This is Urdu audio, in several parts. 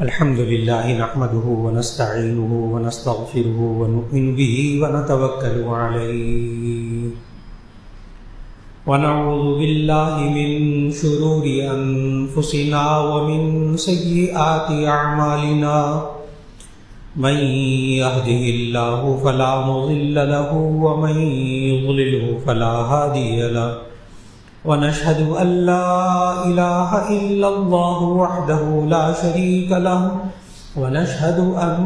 الحمد لله نحمده ونستعينه ونستغفره ونؤمن به ونتوكل عليه ونعوذ بالله من شرور أنفسنا ومن سيئات أعمالنا من يهده الله فلا مضل له ومن يضلله فلا هادي له ونشهد أن لا إله إلا الله وحده لا شريك له ونشهد أن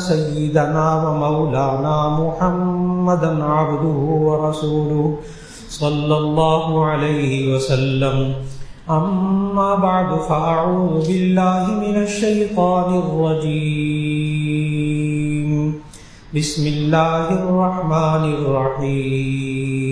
سيدنا ومولانا محمدا عبده ورسوله صلى الله عليه وسلم أما بعد فأعوذ بالله من الشيطان الرجيم بسم الله الرحمن الرحيم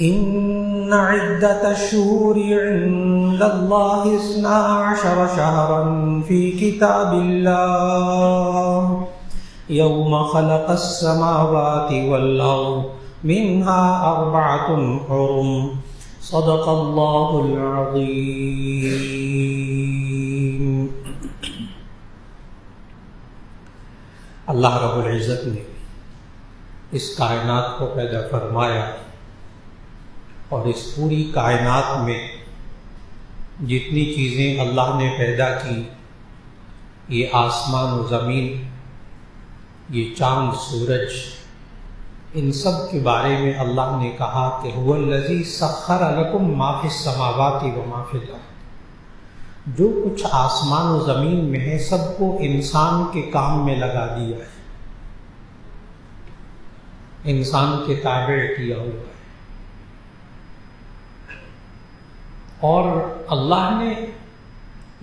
إن عدة الشهور عند الله 12 شهرا في كتاب الله يوم خلق السماوات والأرض منها 4 حرم صدق الله العظيم۔ اللہ رب العزت نے اس کائنات کو پیدا فرمایا اور اس پوری کائنات میں جتنی چیزیں اللہ نے پیدا کی، یہ آسمان و زمین، یہ چاند سورج، ان سب کے بارے میں اللہ نے کہا کہ هو الذی سخر لکم ما فی السماوات و ما فی الارض، جو کچھ آسمان و زمین میں ہے سب کو انسان کے کام میں لگا دیا ہے، انسان کے تابع کیا ہوا ہے۔ اور اللہ نے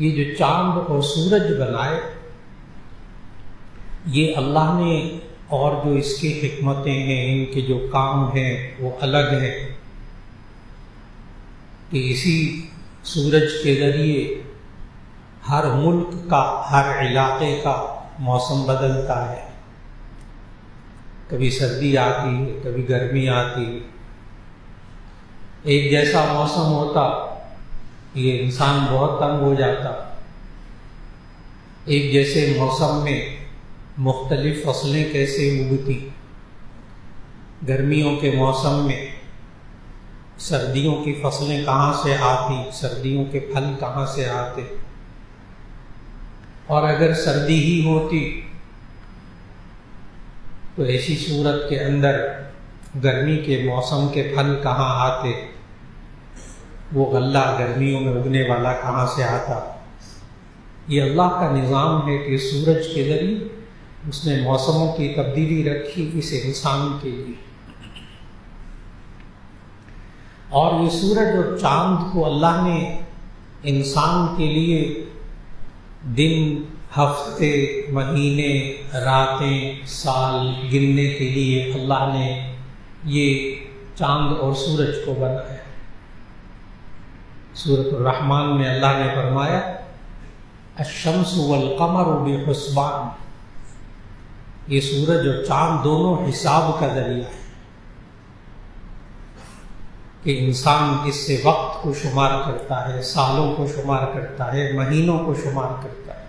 یہ جو چاند اور سورج بنائے، یہ اللہ نے، اور جو اس کی حکمتیں ہیں، ان کے جو کام ہیں وہ الگ ہیں کہ اسی سورج کے ذریعے ہر ملک کا، ہر علاقے کا موسم بدلتا ہے، کبھی سردی آتی ہے، کبھی گرمی آتی ہے۔ ایک جیسا موسم ہوتا یہ انسان بہت تنگ ہو جاتا، ایک جیسے موسم میں مختلف فصلیں کیسے اگتی، گرمیوں کے موسم میں سردیوں کی فصلیں کہاں سے آتی، سردیوں کے پھل کہاں سے آتے، اور اگر سردی ہی ہوتی تو ایسی صورت کے اندر گرمی کے موسم کے پھل کہاں آتے، وہ غلہ گرمیوں میں اگنے والا کہاں سے آتا۔ یہ اللہ کا نظام ہے کہ سورج کے ذریعے اس نے موسموں کی تبدیلی رکھی اس انسان کے لیے۔ اور یہ سورج اور چاند کو اللہ نے انسان کے لیے دن، ہفتے، مہینے، راتیں، سال گننے کے لیے اللہ نے یہ چاند اور سورج کو بنایا۔ سورۃ الرحمن میں اللہ نے فرمایا الشمس والقمر بحسبان، یہ سورج اور چاند دونوں حساب کا ذریعہ ہے کہ انسان اس سے وقت کو شمار کرتا ہے، سالوں کو شمار کرتا ہے، مہینوں کو شمار کرتا ہے۔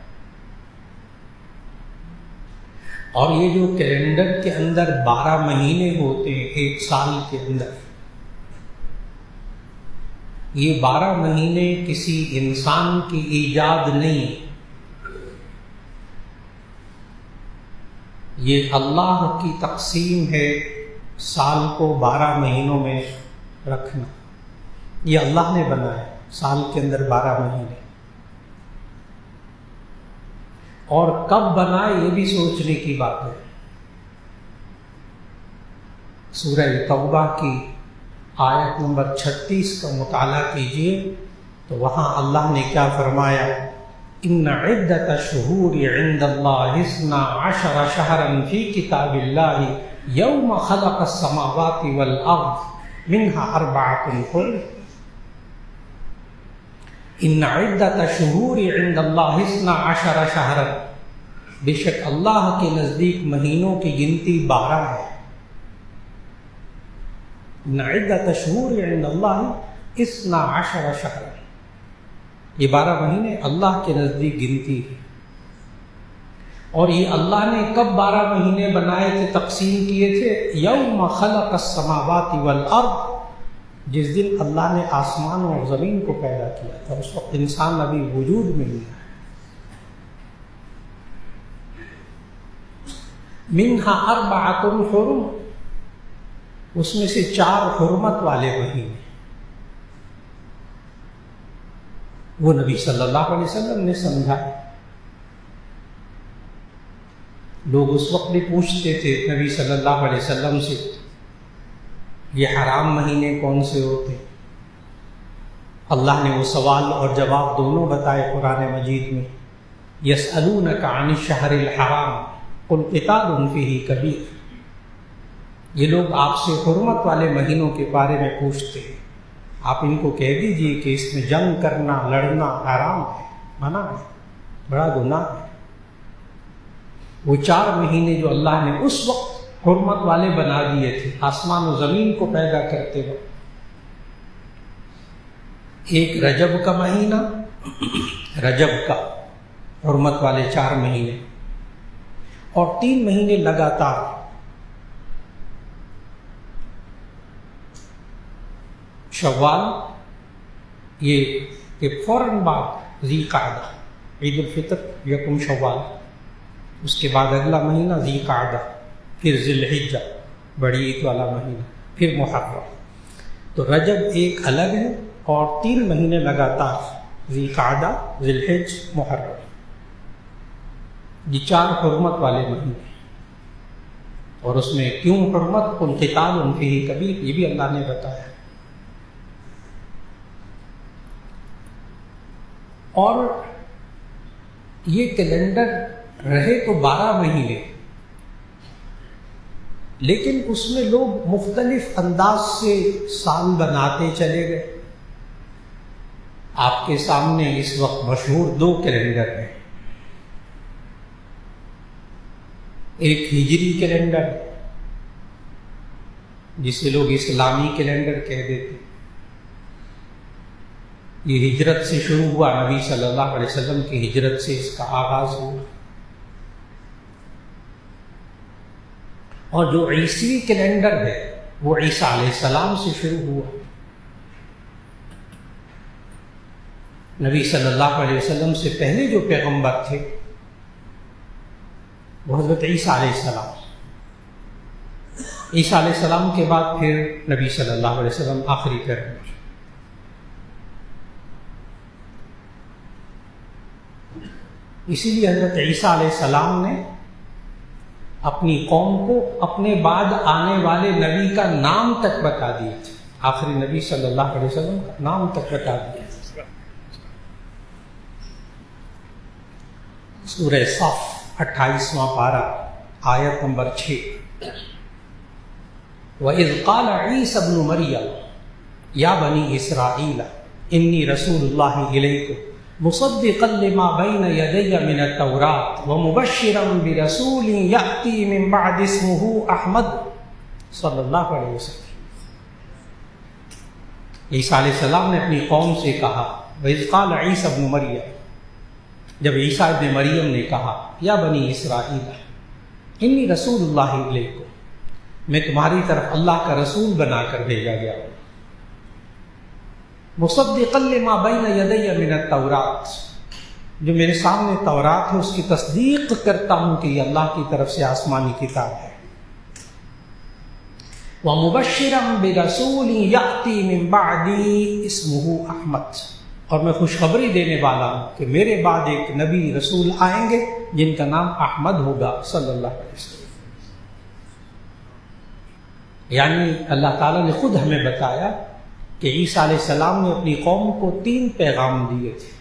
اور یہ جو کیلنڈر کے اندر 12 مہینے ہوتے ہیں ایک سال کے اندر، یہ 12 مہینے کسی انسان کی ایجاد نہیں، یہ اللہ کی تقسیم ہے سال کو 12 مہینوں میں رکھنا۔ یہ اللہ نے بنایا سال کے اندر 12 مہینے، اور کب بنائے یہ بھی سوچنے کی بات ہے۔ سورہ توبہ کی آیت نمبر 36 کا مطالعہ کیجیے تو وہاں اللہ نے کیا فرمایا، ان عدت الشہور عند اللہ 12 شہرا فی کتاب اللہ یوم خلق السماوات والارض منها 4 حرم۔ ان عدت الشہور عند اللہ 12 شہرا، بے شک اللہ کے نزدیک مہینوں کی گنتی 12 ہے۔ ان عدت الشہور عند اللہ 12 شہرا، یہ 12 مہینے اللہ کے نزدیک گنتی ہے، اور یہ اللہ نے کب 12 مہینے بنائے تھے، تقسیم کیے تھے؟ یوم خلق السماوات والارض، جس دن اللہ نے آسمان اور زمین کو پیدا کیا تھا، اس وقت انسان ابھی وجود میں نہیں ہے۔ منہا اربعۃ حرم، اس میں سے 4 حرمت والے مہینے، وہ نبی صلی اللہ علیہ وسلم نے سمجھائے۔ لوگ اس وقت بھی پوچھتے تھے نبی صلی اللہ علیہ وسلم سے، یہ حرام مہینے کون سے ہوتے؟ اللہ نے وہ سوال اور جواب دونوں بتائے قرآن مجید میں۔ یسألونک عن الشہر الحرام قل قتال فیہ کبیر، یہ لوگ آپ سے حرمت والے مہینوں کے بارے میں پوچھتے ہیں، آپ ان کو کہہ دیجئے کہ اس میں جنگ کرنا، لڑنا حرام ہے، منع ہے، بڑا گناہ ہے۔ وہ 4 مہینے جو اللہ نے اس وقت حرمت والے بنا دیے تھے آسمان و زمین کو پیدا کرتے وقت، ایک رجب کا مہینہ، رجب کا حرمت والے 4 مہینے، اور 3 مہینے لگاتار شوال، یہ کہ فوراً بعد ذی قعدہ، عید الفطر یکم شوال، اس کے بعد اگلا مہینہ ذی قعدہ، پھر ذی الحجہ بڑی عید والا مہینہ، پھر محرم۔ تو رجب ایک الگ ہے، اور 3 مہینے لگاتار ذی قعدہ، ذی الحج، محرم، یہ 4 حرمت والے مہینے۔ اور اس میں کیوں حرمت؟ قل قتال فیہ کبیر، یہ بھی اللہ نے بتایا۔ اور یہ کیلنڈر رہے تو 12 مہینے، لیکن اس میں لوگ مختلف انداز سے سال بناتے چلے گئے۔ آپ کے سامنے اس وقت مشہور 2 کیلنڈر ہیں، ایک ہجری کیلنڈر جسے لوگ اسلامی کیلنڈر کہہ دیتے، یہ ہجرت سے شروع ہوا، نبی صلی اللہ علیہ وسلم کی ہجرت سے اس کا آغاز ہوا۔ اور جو عیسوی کیلنڈر ہے وہ عیسیٰ علیہ السلام سے شروع ہوا۔ نبی صلی اللہ علیہ وسلم سے پہلے جو پیغمبر تھے وہ حضرت عیسیٰ علیہ السلام، عیسیٰ علیہ السلام کے بعد پھر نبی صلی اللہ علیہ وسلم آخری پیغمبر۔ اسی لیے حضرت عیسیٰ علیہ السلام نے اپنی قوم کو اپنے بعد آنے والے نبی کا نام تک بتا دیا تھا، آخری نبی صلی اللہ علیہ وسلم کا نام تک بتا دیا۔ سورہ صف 28واں پارہ آیت نمبر 6، وَإِذْ قَالَ عِيسَى ابْنُ مَرْيَمَ يَا بَنِي إِسْرَائِيلَ إِنِّي رَسُولُ اللَّهِ إِلَيْكُمْ مُصَدِّقًا لِمَا بَيْنَ يَدَيَّ مِنَ التَّوْرَاةِ وَمُبَشِّرًا بِرَسُولٍ يَأْتِي مِن بَعْدِ اسْمُهُ أَحْمَدُ صلی اللہ علیہ وسلم۔ عیسیٰ علیہ السلام نے اپنی قوم سے کہا، وَإِذْ قَالَ عِيسَى ابْنُ مَرْيَمَ، جب عیسیٰ ابن مریم نے کہا، یا بنی اسرائیل انی رسول اللہ علیکم، میں تمہاری طرف اللہ کا رسول بنا کر بھیجا گیا ہوں، مصدقا لما بین یدی من التوراۃ، جو میرے سامنے تورات ہے اس کی تصدیق کرتا ہوں کہ یہ اللہ کی طرف سے آسمانی کتاب ہے، ومبشرا برسول یأتی من بعدی اسمہ احمد، اور میں خوشخبری دینے والا ہوں کہ میرے بعد ایک نبی رسول آئیں گے جن کا نام احمد ہوگا صلی اللہ علیہ وسلم۔ یعنی اللہ تعالیٰ نے خود ہمیں بتایا کہ عیسیٰ علیہ السلام نے اپنی قوم کو 3 پیغام دیے تھے،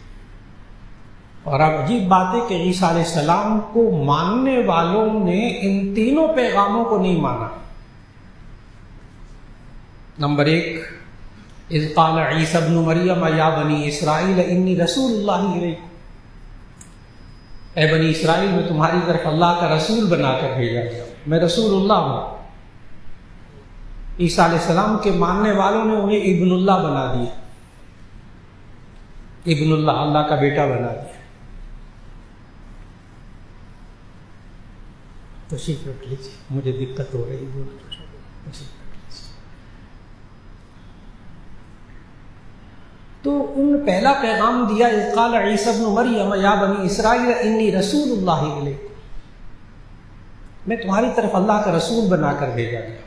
اور اب عجیب بات ہے کہ عیسیٰ علیہ السلام کو ماننے والوں نے ان تینوں پیغاموں کو نہیں مانا۔ نمبر 1، اذ قال عیسیٰ ابن مریم یا بنی اسرائیل انی رسول اللہ علیکم، اے بنی اسرائیل میں تمہاری طرف اللہ کا رسول بنا کر بھیجا گیا، میں رسول اللہ ہوں۔ عیسیٰ علیہ السلام کے ماننے والوں نے انہیں ابن اللہ بنا دیا، ابن اللہ، اللہ کا بیٹا بنا دیا. تشریف رکھ لیجیے، مجھے دقت ہو رہی ہے. تو ان پہلا پیغام دیا اذ قال عیسی ابن مریم یا بنی اسرائیل انی رسول اللہ الیکم، میں تمہاری طرف اللہ کا رسول بنا کر بھیجا گیا.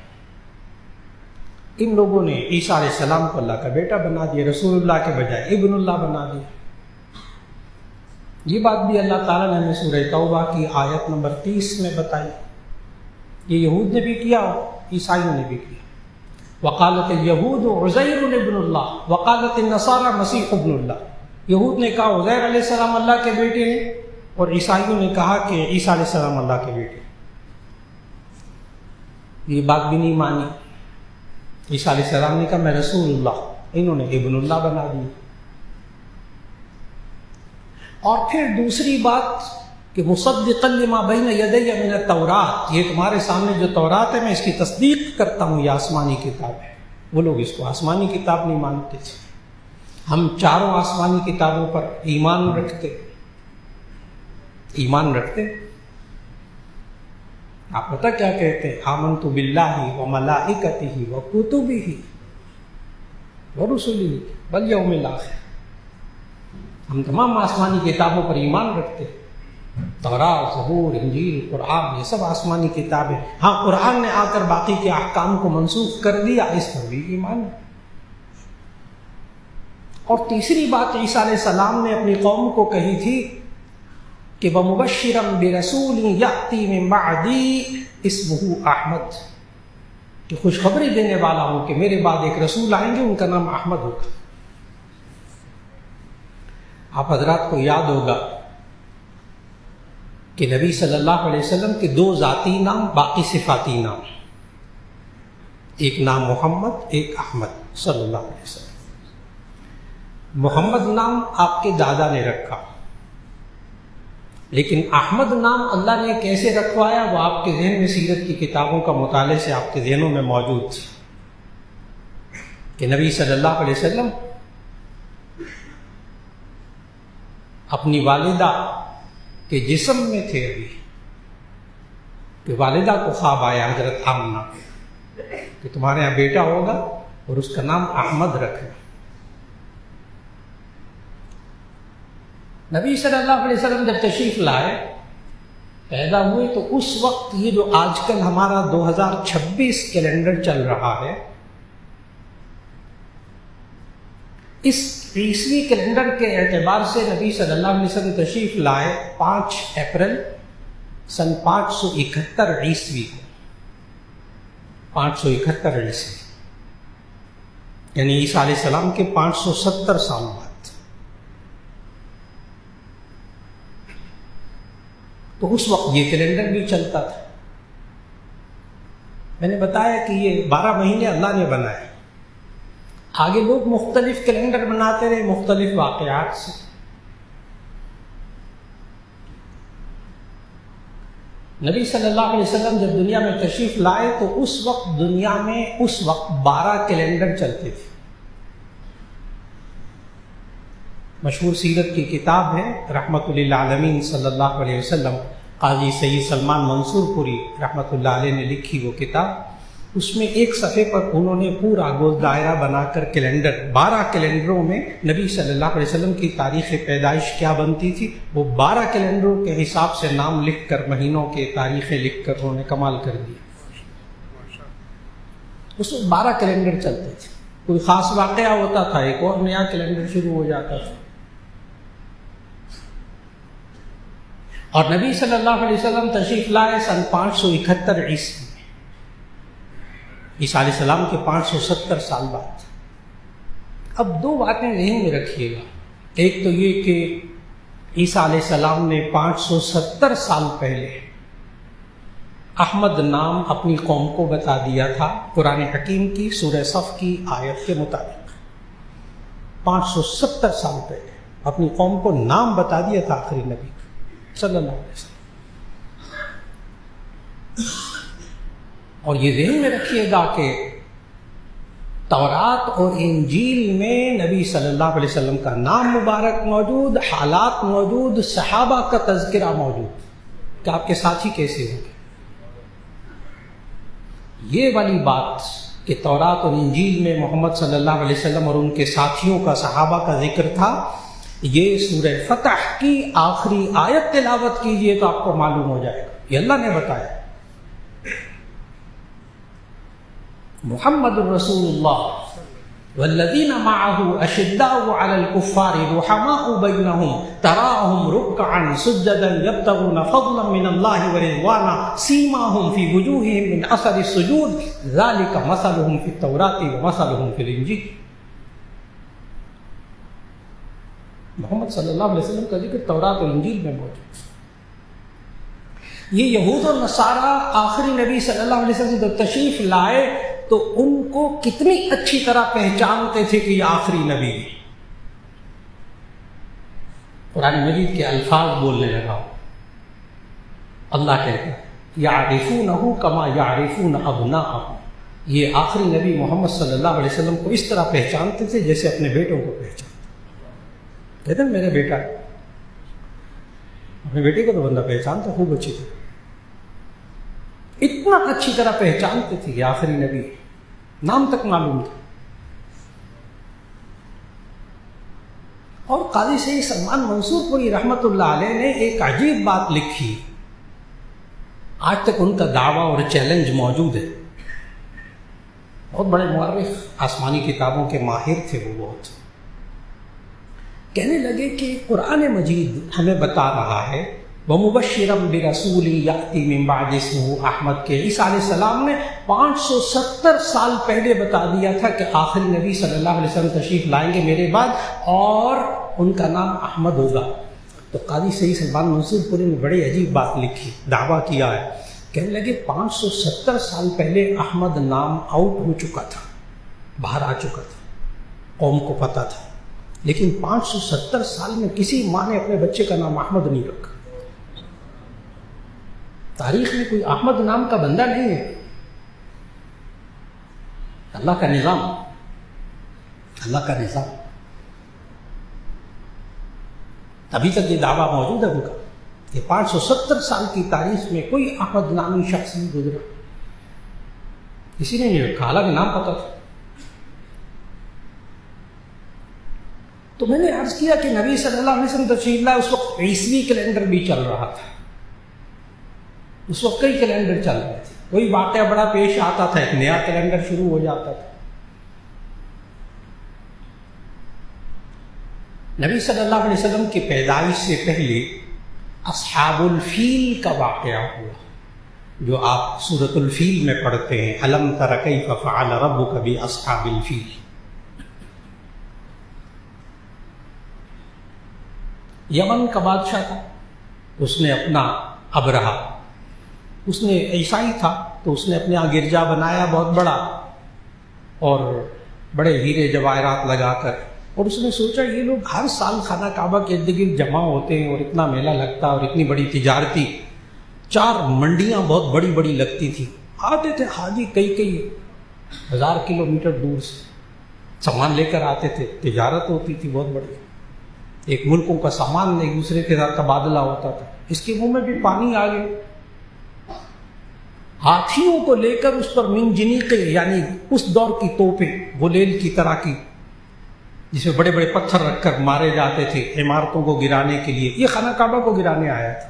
ان لوگوں نے عیسیٰ علیہ السلام کو اللہ کا بیٹا بنا دیا، رسول اللہ کے بجائے ابن اللہ بنا دیا. یہ بات بھی اللہ تعالیٰ نے ہمیں سورہ توبہ کی آیت نمبر 30 میں بتائی. یہ یہود نے بھی کیا، عیسائیوں نے بھی کیا. وقالت الیہود عزیر ابن اللہ وقالت النصارى مسیح ابن اللہ. یہود نے کہا عزیر علیہ السلام اللہ کے بیٹے ہیں، اور عیسائیوں نے کہا کہ عیسیٰ علیہ السلام اللہ کے بیٹے ہیں. یہ بات بھی نہیں مانی. عیسیٰ علیہ السلام نے کہا میں رسول اللہ، انہوں نے ابن اللہ بنا دیا. اور پھر دوسری بات کہ مصدقا لما بین یدی من التوراۃ، یہ تمہارے سامنے جو تورات ہے میں اس کی تصدیق کرتا ہوں، یہ آسمانی کتاب ہے. وہ لوگ اس کو آسمانی کتاب نہیں مانتے تھے. ہم چاروں آسمانی کتابوں پر ایمان رکھتے. آپ پتہ کیا کہتے ہیں؟ آمنت باللہ وملائکتہ وکتبہ ورسلہ والیوم الآخر. ہم تمام آسمانی کتابوں پر ایمان رکھتے. تورات، زبور، انجیل، قرآن، یہ سب آسمانی کتابیں. ہاں، قرآن نے آ کر باقی کے احکام کو منسوخ کر دیا، اس پر بھی ایمان ہے. اور تیسری بات عیسیٰ علیہ السلام نے اپنی قوم کو کہی تھی کہ وَمُبَشِّرًا بِرَسُولٍ يَأْتِي مِن بَعْدِي اسْمُهُ احمد، کہ خوشخبری دینے والا ہوں کہ میرے بعد ایک رسول آئیں گے، ان کا نام احمد ہوگا. آپ حضرات کو یاد ہوگا کہ نبی صلی اللہ علیہ وسلم کے 2 ذاتی نام، باقی صفاتی نام، ایک نام محمد، ایک احمد صلی اللہ علیہ وسلم. محمد نام آپ کے دادا نے رکھا، لیکن احمد نام اللہ نے کیسے رکھوایا وہ آپ کے ذہن میں سیرت کی کتابوں کا مطالعے سے آپ کے ذہنوں میں موجود تھی. کہ نبی صلی اللہ علیہ وسلم اپنی والدہ کے جسم میں تھے ابھی، کہ والدہ کو خواب آیا حضرت آمنہ کہ تمہارے یہاں بیٹا ہوگا اور اس کا نام احمد رکھنا. نبی صلی اللہ علیہ وسلم جب تشریف لائے، پیدا ہوئے، تو اس وقت یہ جو آج کل ہمارا 2026 کیلنڈر چل رہا ہے، اس عیسوی کیلنڈر کے اعتبار سے نبی صلی اللہ علیہ وسلم تشریف لائے 5 اپریل سن 571 عیسوی کو. 571 عیسوی یعنی عیسیٰ علیہ السلام کے 570 سال بعد. تو اس وقت یہ کیلنڈر بھی چلتا تھا. میں نے بتایا کہ یہ 12 مہینے اللہ نے بنائے. آگے لوگ مختلف کیلنڈر بناتے رہے مختلف واقعات سے. نبی صلی اللہ علیہ وسلم جب دنیا میں تشریف لائے تو اس وقت دنیا میں 12 کیلنڈر چلتے تھے. مشہور سیرت کی کتاب ہے رحمت للعالمین صلی اللہ علیہ وسلم، قاضی سید سلمان منصور پوری رحمت اللہ علیہ نے لکھی وہ کتاب. اس میں ایک صفحے پر انہوں نے پورا گول دائرہ بنا کر کیلنڈر 12 کیلنڈروں میں نبی صلی اللہ علیہ وسلم کی تاریخ پیدائش کیا بنتی تھی وہ 12 کیلنڈروں کے حساب سے نام لکھ کر، مہینوں کے تاریخیں لکھ کر انہوں نے کمال کر دیا. اس وقت 12 کیلنڈر چلتے تھے. کوئی خاص واقعہ ہوتا تھا ایک اور نیا کیلنڈر شروع ہو جاتا تھا. اور نبی صلی اللہ علیہ وسلم تشریف لائے سن 571 عیسوی، عیسیٰ علیہ السلام کے 570 سال بعد. اب 2 باتیں ذہن میں رکھیے گا. ایک تو یہ کہ عیسیٰ علیہ السلام نے 570 سال پہلے احمد نام اپنی قوم کو بتا دیا تھا قرآن حکیم کی سورہ صف کی آیت کے مطابق. 570 سال پہلے اپنی قوم کو نام بتا دیا تھا آخری نبی صلی اللہ علیہ وسلم. اور یہ ذہن میں رکھیے گا کہ تورات اور انجیل میں نبی صلی اللہ علیہ وسلم کا نام مبارک موجود، حالات موجود، صحابہ کا تذکرہ موجود کہ آپ کے ساتھی کیسے ہوں گے۔ یہ والی بات کہ تورات اور انجیل میں محمد صلی اللہ علیہ وسلم اور ان کے ساتھیوں کا، صحابہ کا ذکر تھا، یہ سورہ فتح کی آخری آیت تلاوت کیجئے تو آپ کو معلوم ہو جائے گا، یہ اللہ نے بتایا۔ محمد الرسول اللہ والذین معه اشداء علی الکفار رحماء بینہم تراہم رکعا سجدا یبتغون فضلا من اللہ ورضوانا سیماہم فی وجوہہم من اثر السجود ذلک مثلہم فی التوراۃ ومثلہم فی الانجیل۔ محمد صلی اللہ علیہ وسلم کا ذکر تورات اور انجیل میں موجود۔ یہ یہود اور نصارہ آخری نبی صلی اللہ علیہ وسلم جب تشریف لائے تو ان کو کتنی اچھی طرح پہچانتے تھے کہ یہ آخری نبی ہے۔ قرآن مجید کے الفاظ بولنے لگا، اللہ کہتا ہے یعرفونہ کما یعرفون ابناءہم، یہ آخری نبی محمد صلی اللہ علیہ وسلم کو اس طرح پہچانتے تھے جیسے اپنے بیٹوں کو پہچانتے۔ کہتے ہیں میرا بیٹا ہے، اپنے بیٹے کو تو بندہ پہچانتا خوب اچھی طرح، اتنا اچھی طرح پہچانتے تھے کہ آخری نبی، نام تک معلوم تھا۔ اور قاضی سید سلمان منصور پوری رحمۃ اللہ علیہ نے ایک عجیب بات لکھی، آج تک ان کا دعویٰ اور چیلنج موجود ہے۔ بہت بڑے مورخ، آسمانی کتابوں کے ماہر تھے وہ بہت۔ کہنے لگے کہ قرآن مجید ہمیں بتا رہا ہے وَمُبَشِّرًا بِرَسُولٍ يَأْتِي مِن بَعْدِ اسْمُهُ احمد کے عیسیٰ علیہ السلام نے 570 سال پہلے بتا دیا تھا کہ آخری نبی صلی اللہ علیہ وسلم تشریف لائیں گے میرے بعد اور ان کا نام احمد ہوگا۔ تو قاضی سید سلمان منصور پوری نے بڑی عجیب بات لکھی، دعویٰ کیا ہے، کہنے لگے 570 سال پہلے احمد نام آؤٹ ہو چکا تھا، باہر آ چکا تھا، قوم کو پتہ تھا، لیکن 570 سال میں کسی ماں نے اپنے بچے کا نام احمد نہیں رکھا۔ تاریخ میں کوئی احمد نام کا بندہ نہیں ہے۔ اللہ کا نظام، اللہ کا نظام، ابھی تک یہ دعویٰ موجود ہے ان کا کہ 570 سال کی تاریخ میں کوئی احمد نامی شخص نہیں گزرا، کسی نے نہیں رکھا، حالانکہ نام پتہ تھا۔ تو میں نے عرض کیا کہ نبی صلی اللہ علیہ وسلم تشریف لائے، اس وقت عیسوی کیلنڈر بھی چل رہا تھا، اس وقت کئی کیلنڈر چل رہے تھے، کوئی واقعہ بڑا پیش آتا تھا ایک نیا کیلنڈر شروع ہو جاتا تھا۔ نبی صلی اللہ علیہ وسلم کی پیدائش سے پہلے اصحاب الفیل کا واقعہ ہوا، جو آپ سورۃ الفیل میں پڑھتے ہیں، الم تر کیف فعل ربک باصحاب الفیل۔ یمن کا بادشاہ تھا، اس نے اپنا ابرہہ، اس نے عیسائی تھا تو اس نے اپنے یہاں گرجا بنایا بہت بڑا اور بڑے ہیرے جواہرات لگا کر، اور اس نے سوچا یہ لوگ ہر سال خانہ کعبہ کے ارد گرد جمع ہوتے ہیں اور اتنا میلہ لگتا اور اتنی بڑی تجارتی 4 منڈیاں بہت بڑی بڑی لگتی تھی، آتے تھے حاجی کئی ہزار کلومیٹر دور سے سامان لے کر آتے تھے، تجارت ہوتی تھی بہت بڑی، ایک ملکوں کا سامان ایک دوسرے کے ساتھ تبادلہ ہوتا تھا۔ اس کے منہ میں بھی پانی آ گئے، ہاتھیوں کو لے کر اس پر منجنیقیں یعنی اس دور کی توپیں گلیل کی طرح کی جس میں بڑے بڑے پتھر رکھ کر مارے جاتے تھے عمارتوں کو گرانے کے لیے، یہ خانہ کعبہ کو گرانے آیا تھا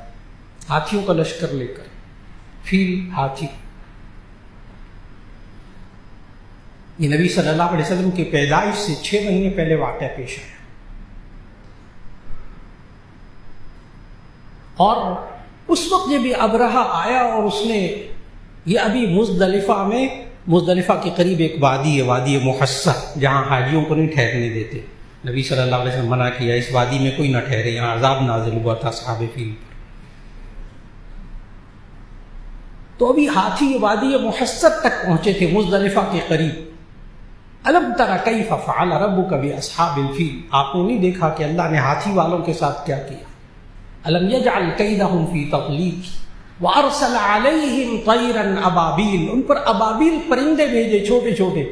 ہاتھیوں کا لشکر لے کر، فیل ہاتھی۔ یہ نبی صلی اللہ علیہ وسلم کی پیدائش سے 6 مہینے پہلے واقعہ پیش آیا، اور اس وقت جب یہ ابرہہ آیا اور اس نے یہ ابھی مزدلفہ کے قریب ایک وادی ہے، وادی محصہ، جہاں حاجیوں کو نہیں ٹھہرنے دیتے، نبی صلی اللہ علیہ وسلم منع کیا اس وادی میں کوئی نہ ٹھہرے، یہاں عذاب نازل ہوا تھا اصحاب فیل پر۔ تو ابھی ہاتھی یہ وادی محصہ تک پہنچے تھے، مزدلفہ کے قریب۔ الم تر کیف فعل ربک باصحاب الفیل، آپ نے نہیں دیکھا کہ اللہ نے ہاتھی والوں کے ساتھ کیا کیا؟ الم یجعل کیدہم فی تضلیل وارسل علیہم طیرا ابابیل، ان پر ابابیل پرندے بھیجے چھوٹے چھوٹے،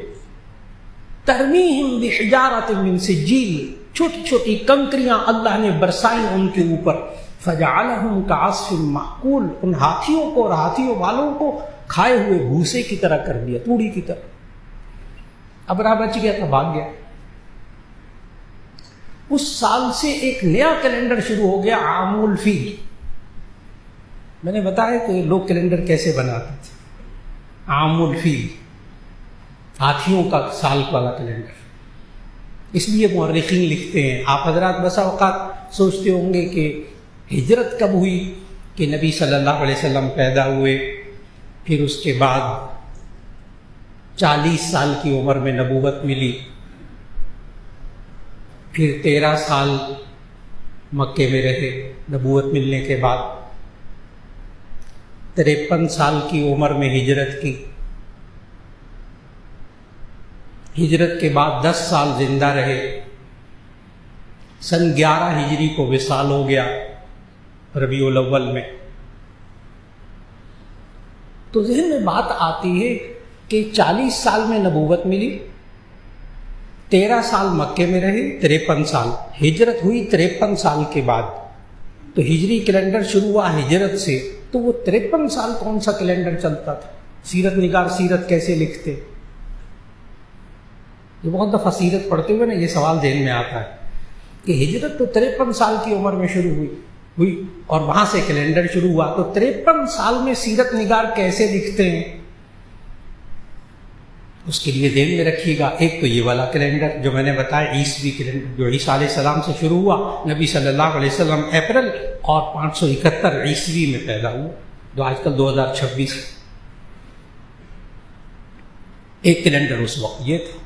ترمیہم بحجارۃ من سجیل، چھوٹی چھوٹی کنکریاں اللہ نے برسائیں ان کے اوپر، فجعلہم کعصف مأکول، ان ہاتھیوں کو اور ہاتھیوں والوں کو کھائے ہوئے بھوسے کی طرح کر دیا، توڑی کی طرح۔ ابرہہ بچ گیا تھا، بھاگ گیا۔ اس سال سے ایک نیا کیلنڈر شروع ہو گیا، عام الفیل۔ میں نے بتایا کہ لوگ کیلنڈر کیسے بناتے تھے، عام الفیل، ہاتھیوں کا سال والا کیلنڈر۔ اس لیے مورخین لکھتے ہیں، آپ حضرات بسا اوقات سوچتے ہوں گے کہ ہجرت کب ہوئی، کہ نبی صلی اللہ علیہ وسلم پیدا ہوئے، پھر اس کے بعد 40 سال کی عمر میں نبوت ملی، پھر 13 سال مکے میں رہے نبوت ملنے کے بعد، 53 سال کی عمر میں ہجرت کی، ہجرت کے بعد 10 سال زندہ رہے، سن 11 ہجری کو وصال ہو گیا ربیع الاول میں۔ تو ذہن میں بات آتی ہے کہ 40 سال میں نبوت ملی، 13 سال مکے میں رہے، 53 سال ہجرت ہوئی، 53 سال کے بعد تو ہجری کیلنڈر شروع ہوا ہجرت سے، تو وہ 53 سال کون سا کیلنڈر چلتا تھا؟ سیرت نگار سیرت کیسے لکھتے؟ یہ بہت دفعہ سیرت پڑھتے ہوئے نا یہ سوال ذہن میں آتا ہے کہ ہجرت تو 53 سال کی عمر میں شروع ہوئی اور وہاں سے کیلنڈر شروع ہوا، تو 53 سال میں سیرت نگار کیسے لکھتے ہیں؟ اس کے لیے ذہن میں رکھیے گا، ایک تو یہ والا کیلنڈر جو میں نے بتایا، عیسوی کیلنڈر، جو عیسیٰ علیہ السلام سے شروع ہوا، نبی صلی اللہ علیہ وسلم اپریل اور 571 عیسوی میں پیدا ہوا، جو آج کل 2026 ایک کیلنڈر اس وقت یہ تھا۔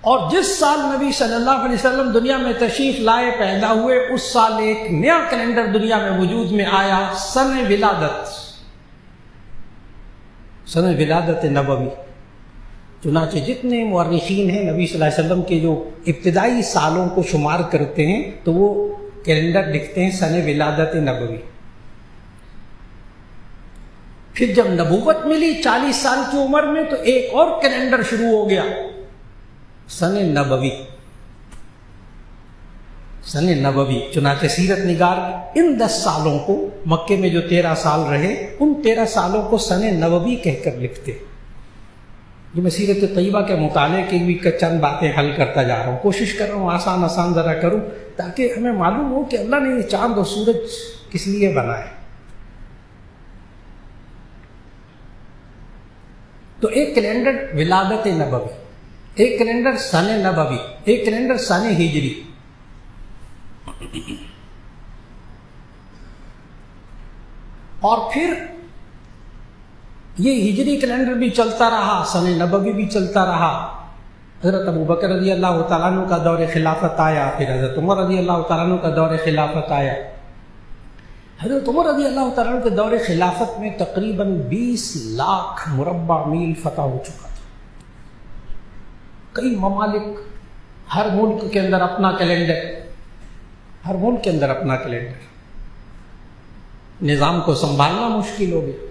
اور جس سال نبی صلی اللہ علیہ وسلم دنیا میں تشریف لائے، پیدا ہوئے، اس سال ایک نیا کیلنڈر دنیا میں وجود میں آیا، سن ولادت، سن ولادت نبوی۔ چنانچہ جتنے مورخین ہیں نبی صلی اللہ علیہ وسلم کے جو ابتدائی سالوں کو شمار کرتے ہیں تو وہ کیلنڈر لکھتے ہیں سن ولادت نبوی۔ پھر جب نبوت ملی 40 سال کی عمر میں تو ایک اور کیلنڈر شروع ہو گیا، سن نبوی، سن نبوی۔ چنانچہ سیرت نگار ان 10 سالوں کو، مکے میں جو 13 سال رہے، ان 13 سالوں کو سن نبوی کہہ کر لکھتے۔ جو میں سیرت طیبہ کے مطالعے کے بھی چند باتیں حل کرتا جا رہا ہوں، کوشش کر رہا ہوں آسان آسان ذرا کروں تاکہ ہمیں معلوم ہو کہ اللہ نے یہ چاند اور سورج کس لیے بنائے۔ تو ایک کیلنڈر ولادت نبوی، ایک کیلنڈر سن نبوی، ایک کیلنڈر سن ہجری۔ اور پھر یہ ہجری کیلنڈر بھی چلتا رہا، سن نبوی بھی چلتا رہا۔ حضرت ابو بکر رضی اللہ تعالیٰ عنہ کا دور خلافت آیا، پھر حضرت عمر رضی اللہ تعالیٰ عنہ کا دور خلافت آیا۔ حضرت عمر رضی اللہ تعالیٰ عنہ کے دور خلافت میں تقریباً 20 لاکھ مربع میل فتح ہو چکا تھا۔ کئی ممالک، ہر ملک کے اندر اپنا کیلنڈر، ہر ملک کے اندر اپنا کیلنڈر، نظام کو سنبھالنا مشکل ہو گیا۔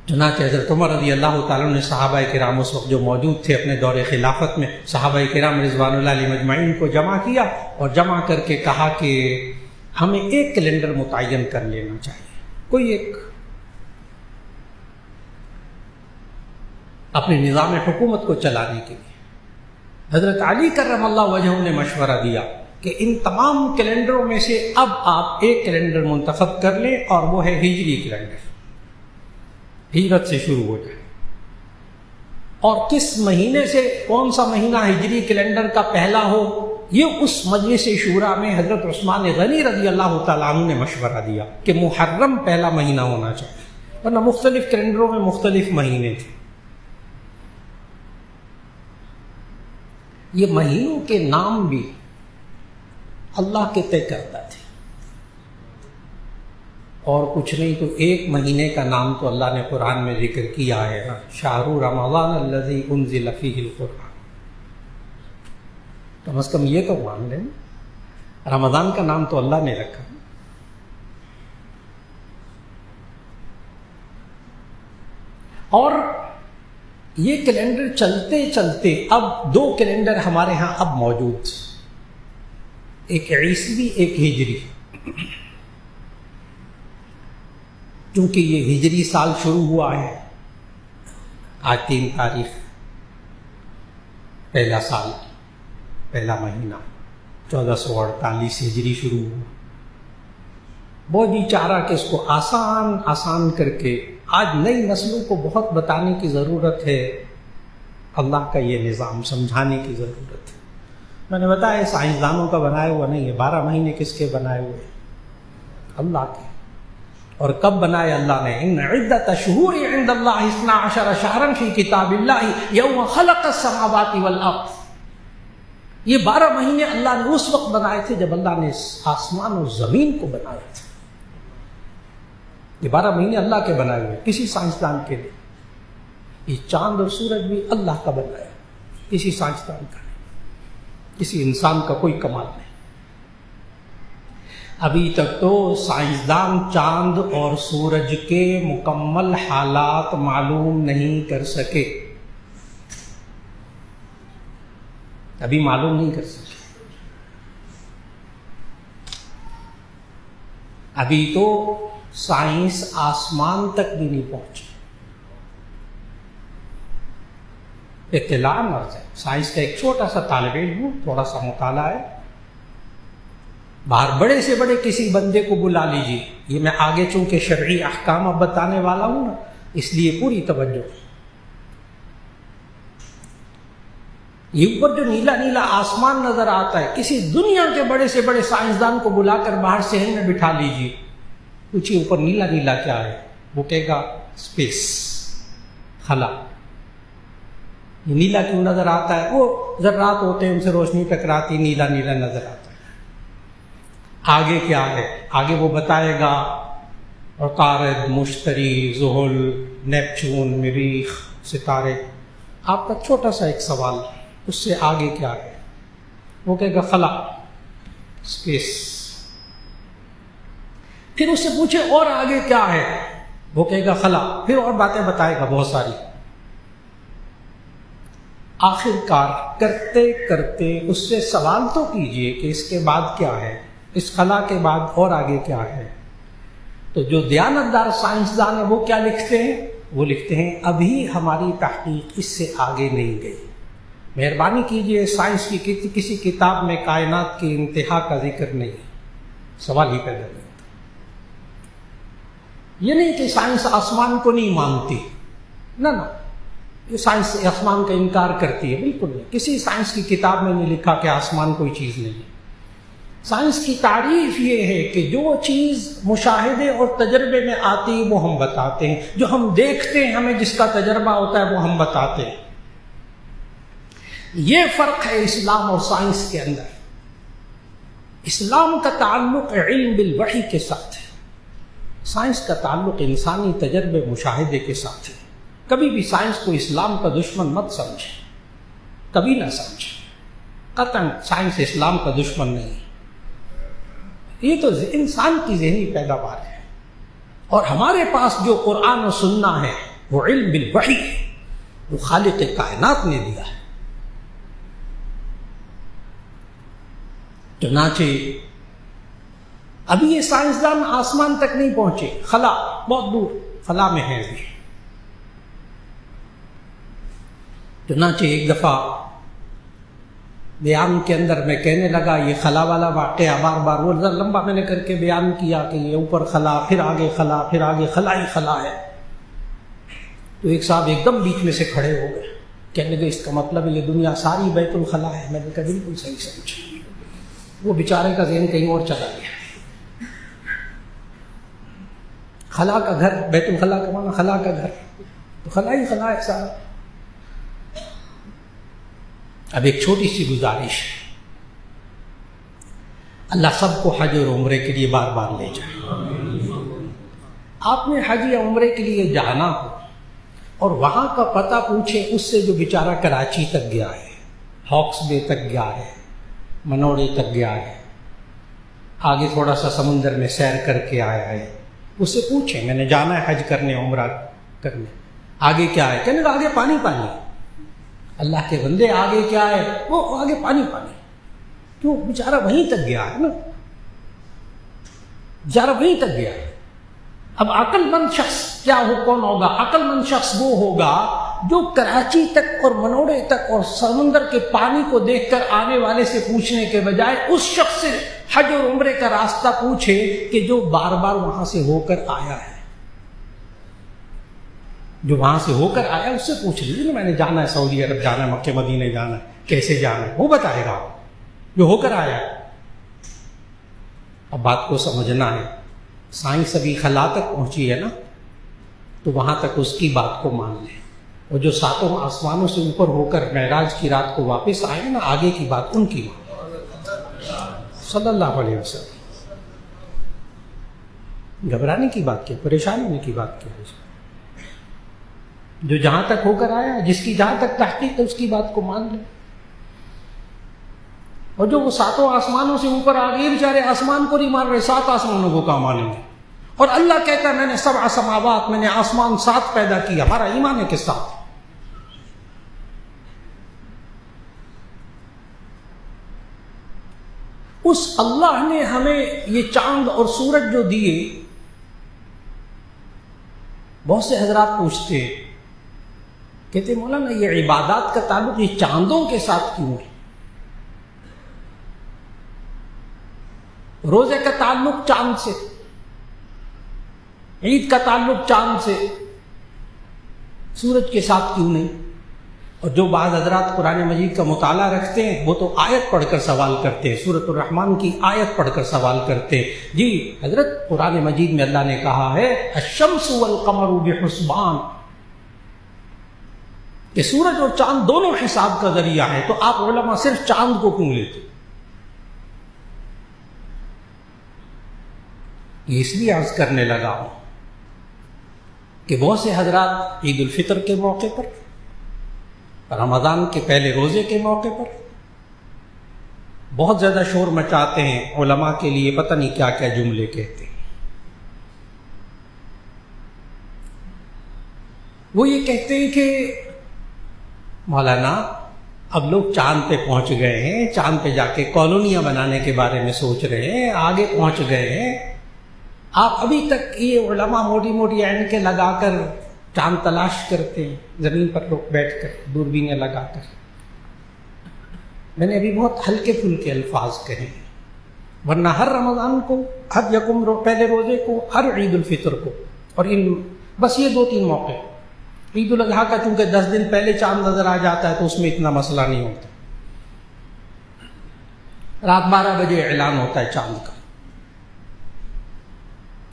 چنانچہ حضرت عمر رضی اللہ تعالیٰ نے صحابہ کرام اس وقت جو موجود تھے اپنے دور خلافت میں، صحابہ کرام رضوان اللہ علیہ مجمعین کو جمع کیا اور جمع کر کے کہا کہ ہمیں ایک کیلنڈر متعین کر لینا چاہیے، کوئی ایک، اپنے نظام حکومت کو چلانے کے لیے۔ حضرت علی کرم اللہ وجہہ نے مشورہ دیا کہ ان تمام کیلنڈروں میں سے اب آپ ایک کیلنڈر منتخب کر لیں اور وہ ہے ہجری کیلنڈر، ہجرت سے شروع ہو جائے۔ اور کس مہینے سے کون سا مہینہ ہجری کیلنڈر کا پہلا ہو، یہ اس مجلس شورا میں حضرت عثمان غنی رضی اللہ تعالیٰ عنہ نے مشورہ دیا کہ محرم پہلا مہینہ ہونا چاہیے، ورنہ مختلف کیلنڈروں میں مختلف مہینے تھے۔ یہ مہینوں کے نام بھی اللہ کے طے کرتا تھے، اور کچھ نہیں تو ایک مہینے کا نام تو اللہ نے قرآن میں ذکر کیا ہے نا، شہر رمضان الذی انزل فیہ القرآن۔ کم از کم یہ تو مان لیں، رمضان کا نام تو اللہ نے رکھا۔ اور یہ کیلنڈر چلتے چلتے اب 2 کیلنڈر ہمارے ہاں اب موجود، ایک عیسوی ایک ہجری، کیونکہ یہ ہجری سال شروع ہوا ہے آج 3 تاریخ، پہلا سال پہلا مہینہ 1448 ہجری شروع ہوا۔ بہت جی چاہ رہا کہ اس کو آسان کر کے آج نئی نسلوں کو بہت بتانے کی ضرورت ہے، اللہ کا یہ نظام سمجھانے کی ضرورت ہے۔ میں نے بتایا سائنسدانوں کا بنایا ہوا نہیں ہے، 12 مہینے کس کے بنائے ہوئے؟ اللہ کے۔ اور کب بنائے اللہ نے؟ ان عدت شہور عند اللہ 12 شہرا فی کتاب اللہ یوم خلق السماوات والارض۔ یہ 12 مہینے اللہ نے اس وقت بنائے تھے جب اللہ نے آسمان اور زمین کو بنایا تھا۔ یہ 12 مہینے اللہ کے بنائے ہوئے، کسی سائنسدان کے لیے۔ یہ چاند اور سورج بھی اللہ کا بنایا، کسی سائنسدان کا نہیں، کسی انسان کا کوئی کمال نہیں۔ ابھی تک تو سائنسدان چاند اور سورج کے مکمل حالات معلوم نہیں کر سکے، ابھی معلوم نہیں کر سکے۔ ابھی تو سائنس آسمان تک بھی نہیں پہنچی۔ اطلاع عرض ہے، سائنس کا ایک چھوٹا سا طالب علم ہوں، تھوڑا سا مطالعہ ہے، باہر بڑے سے بڑے کسی بندے کو بلا لیجیے، یہ میں آگے چونکہ شرعی احکام اب بتانے والا ہوں نا، اس لیے پوری توجہ۔ یہ اوپر جو نیلا نیلا آسمان نظر آتا ہے، کسی دنیا کے بڑے سے بڑے سائنسدان کو بلا کر باہر صحن میں بٹھا لیجیے، پوچھیے اوپر نیلا نیلا کیا ہے، وہ کہے گا اسپیس، خلا۔ یہ نیلا کیوں نظر آتا ہے؟ وہ ذرات ہوتے ہیں، ان سے روشنی ٹکراتی، نیلا نیلا نظر آتا ہے۔ آگے کیا ہے؟ آگے وہ بتائے گا، عطارد، مشتری، زحل، نیپچون، مریخ، ستارے۔ آپ کا چھوٹا سا ایک سوال، اس سے آگے کیا ہے؟ وہ کہے گا خلا، اسپیس۔ پھر اس سے پوچھے اور آگے کیا ہے؟ وہ کہے گا خلا، پھر اور باتیں بتائے گا بہت ساری۔ آخر کار کرتے کرتے اس سے سوال تو کیجئے کہ اس کے بعد کیا ہے، اس خلا کے بعد اور آگے کیا ہے؟ تو جو دیانتدار سائنسدان ہیں وہ کیا لکھتے ہیں؟ وہ لکھتے ہیں ابھی ہماری تحقیق اس سے آگے نہیں گئی، مہربانی کیجئے سائنس کی کسی کتاب میں کائنات کی انتہا کا ذکر نہیں۔ سوال ہی پیدا نہیں ہوتا۔ یہ نہیں کہ سائنس آسمان کو نہیں مانتی، نہ یہ سائنس آسمان کا انکار کرتی ہے، بالکل نہیں۔ کسی سائنس کی کتاب میں نہیں لکھا کہ آسمان کوئی چیز نہیں ہے۔ سائنس کی تعریف یہ ہے کہ جو چیز مشاہدے اور تجربے میں آتی ہے وہ ہم بتاتے ہیں، جو ہم دیکھتے ہیں ہمیں جس کا تجربہ ہوتا ہے وہ ہم بتاتے ہیں۔ یہ فرق ہے اسلام اور سائنس کے اندر۔ اسلام کا تعلق علم بالوحی کے ساتھ ہے، سائنس کا تعلق انسانی تجربے مشاہدے کے ساتھ ہے۔ کبھی بھی سائنس کو اسلام کا دشمن مت سمجھے، کبھی نہ سمجھے، قطعاً سائنس اسلام کا دشمن نہیں۔ یہ تو انسان کی ذہنی پیداوار ہے، اور ہمارے پاس جو قرآن و سنہ ہے وہ علم بالوحی ہے، وہ خالق کائنات نے دیا ہے۔ چنانچہ ابھی یہ سائنسدان آسمان تک نہیں پہنچے، خلا بہت دور، خلا میں ہے ابھی۔ چنانچہ ایک دفعہ بیان کے اندر میں کہنے لگا یہ خلا والا واقعہ بار بار وہ لمبا میں نے کر کے بیان کیا کہ یہ اوپر خلا، پھر آگے خلا، پھر آگے خلا ہی خلا ہے۔ تو ایک صاحب ایک دم بیچ میں سے کھڑے ہو گئے، کہنے لگے اس کا مطلب یہ دنیا ساری بیت الخلا ہے۔ میں نے کہا بالکل صحیح سمجھا۔ وہ بیچارے کا ذہن کہیں اور چلا گیا۔ خلا کا گھر، بیت الخلا کا معنی خلا کا گھر، تو خلا ہی خلا ہے سارا۔ اب ایک چھوٹی سی گزارش، اللہ سب کو حج اور عمرے کے لیے بار بار لے جائے۔ آپ نے حج یا عمرے کے لیے جانا ہو اور وہاں کا پتہ پوچھے اس سے جو بیچارہ کراچی تک گیا ہے، ہاکس بے تک گیا ہے، منوڑی تک گیا ہے، آگے تھوڑا سا سمندر میں سیر کر کے آیا ہے، اس سے پوچھیں میں نے جانا ہے حج کرنے، عمرہ کرنے، آگے کیا ہے؟ کہنے کا آگے پانی پانی. اللہ کے بندے آگے کیا ہے؟ وہ آگے پانی پانی. کیوں؟ بیچارہ وہیں تک گیا ہے نا، بیچارہ وہیں تک گیا ہے. اب عقل مند شخص کیا ہو، کون ہوگا؟ عقل مند شخص وہ ہوگا جو کراچی تک اور منوڑے تک اور سمندر کے پانی کو دیکھ کر آنے والے سے پوچھنے کے بجائے اس شخص سے حج اور عمرے کا راستہ پوچھے کہ جو بار بار وہاں سے ہو کر آیا ہے. جو وہاں سے ہو کر آیا اس سے پوچھ لیجیے، میں نے جانا ہے سعودی عرب جانا ہے، مکہ مدینہ جانا ہے، کیسے جانا ہے، وہ بتائے گا جو ہو کر آیا ہے. اب بات کو سمجھنا ہے. سائنس ابھی خلا تک پہنچی ہے نا، تو وہاں تک اس کی بات کو مان لیں. اور جو ساتوں آسمانوں سے اوپر ہو کر معراج کی رات کو واپس آئے نا، آگے کی بات ان کی صلی اللہ علیہ وسلم. گھبرانے کی بات کیا، پریشان ہونے کی بات کیا؟ جو جہاں تک ہو کر آیا، جس کی جہاں تک تحقیق ہے، اس کی بات کو مان لیں. اور جو وہ ساتوں آسمانوں سے اوپر آ گئے، بیچارے آسمان کو نہیں مان رہے، 7 آسمانوں کو کہاں مانیں گے؟ اور اللہ کہتا ہے میں نے 7 سماوات، میں نے آسمان 7 پیدا کیا. ہمارا ایمان ہے کس ساتھ؟ اس اللہ نے ہمیں یہ چاند اور سورج جو دیے. بہت سے حضرات پوچھتے کہتے مولانا یہ عبادات کا تعلق یہ چاندوں کے ساتھ کیوں ہے؟ روزے کا تعلق چاند سے، عید کا تعلق چاند سے، سورج کے ساتھ کیوں نہیں؟ اور جو بعض حضرات قرآن مجید کا مطالعہ رکھتے ہیں وہ تو آیت پڑھ کر سوال کرتے ہیں، سورۃ الرحمن کی آیت پڑھ کر سوال کرتے ہیں. جی حضرت قرآن مجید میں اللہ نے کہا ہے الشمس والقمر بحسبان، کہ سورج اور چاند دونوں حساب کا ذریعہ ہے. تو آپ علماء صرف چاند کو کیوں لیتے؟ یہ اس لیے عرض کرنے لگا ہوں کہ بہت سے حضرات عید الفطر کے موقع پر، رمضان کے پہلے روزے کے موقع پر بہت زیادہ شور مچاتے ہیں، علماء کے لیے پتہ نہیں کیا کیا جملے کہتے ہیں. وہ یہ کہتے ہیں کہ مولانا اب لوگ چاند پہ پہنچ گئے ہیں، چاند پہ جا کے کالونیاں بنانے کے بارے میں سوچ رہے ہیں، آگے پہنچ گئے ہیں. آپ ابھی تک یہ علماء موٹی موٹی اینکیں لگا کر چاند تلاش کرتے ہیں، زمین پر لوگ بیٹھ کر دوربینیں لگا کر. میں نے ابھی بہت ہلکے پھلکے الفاظ کہے ہیں، ورنہ ہر رمضان کو، ہر یکم پہلے روزے کو، ہر عید الفطر کو، اور ان بس یہ 2-3 موقع. عید الاضحیٰ کا چونکہ 10 دن پہلے چاند نظر آ جاتا ہے تو اس میں اتنا مسئلہ نہیں ہوتا. رات 12 بجے اعلان ہوتا ہے چاند کا،